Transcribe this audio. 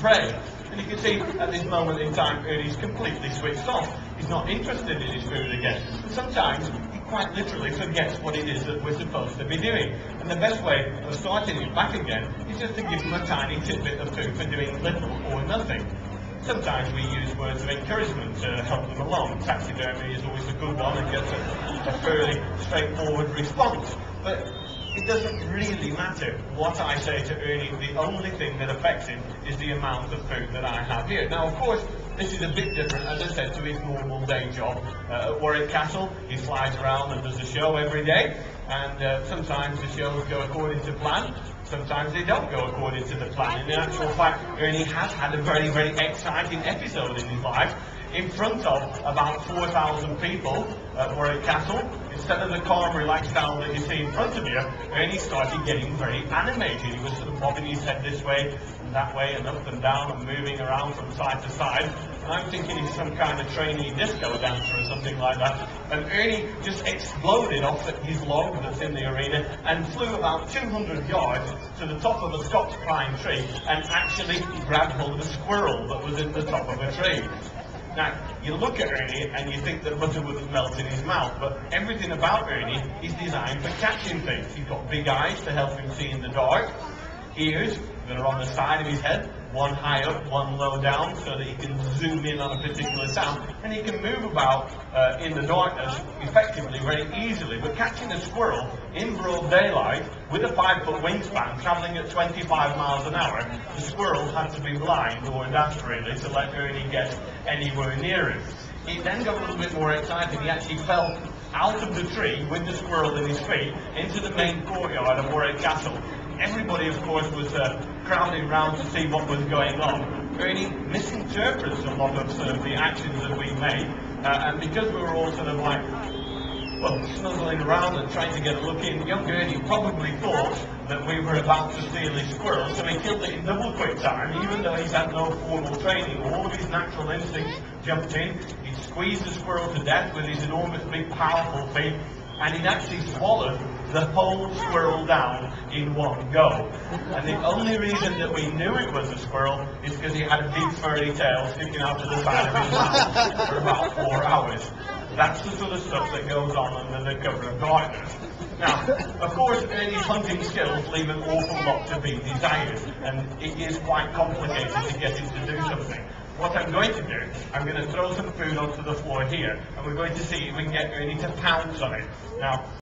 prey. And you can see at this moment in time, Ernie's completely switched off. He's not interested in his food again. And sometimes he quite literally forgets what it is that we're supposed to be doing. And the best way of starting him back again is just to give him a tiny tidbit of food for doing little or nothing. Sometimes we use words of encouragement to help them along. Taxidermy is always a good one and gets a fairly straightforward response. But it doesn't really matter what I say to Ernie. The only thing that affects him is the amount of food that I have here. Now, of course, this is a bit different, as I said, to his normal day job at Warwick Castle. He flies around and does a show every day, and sometimes the shows go according to plan. Sometimes they don't go according to the plan. In actual fact, Ernie has had a very, very exciting episode in his life in front of about 4,000 people at Warwick Castle. Instead of the calm, relaxed style that you see in front of you, Ernie started getting very animated. He was sort of bobbing his head this way and that way and up and down and moving around from side to side. And I'm thinking he's some kind of trainee disco dancer or something like that. And Ernie just exploded off his log that's in the arena and flew about 200 yards to the top of a Scots pine tree and actually grabbed hold of a squirrel that was in the top of a tree. Now, you look at Ernie and you think that butter wouldn't melt in his mouth, but everything about Ernie is designed for catching things. He's got big eyes to help him see in the dark, ears that are on the side of his head, one high up, one low down, so that he can zoom in on a particular sound, and he can move about in the darkness effectively, very easily. But catching a squirrel in broad daylight with a 5-foot wingspan, travelling at 25 miles an hour, the squirrel had to be blind or daft really to let Ernie get anywhere near him. He then got a little bit more excited. He actually fell out of the tree with the squirrel in his feet into the main courtyard of Warwick Castle. Everybody, of course, was crowding round to see what was going on. Ernie misinterprets a lot of sort of the actions that we made, and because we were all sort of like, well, snuggling around and trying to get a look in, young Ernie probably thought that we were about to steal his squirrel, so he killed it in double quick time, even though he's had no formal training. All of his natural instincts jumped in. He squeezed the squirrel to death with his enormous, big, powerful feet, and he'd actually swallowed the whole squirrel down in one go. And the only reason that we knew it was a squirrel is because he had a big furry tail sticking out to the side of his mouth for about 4 hours. That's the sort of stuff that goes on under the cover of darkness. Now, of course, Ernie's hunting skills leave an awful lot to be desired, and it is quite complicated to get him to do something. What I'm going to do, I'm going to throw some food onto the floor here, and we're going to see if we can get Ernie to pounce on it. Now,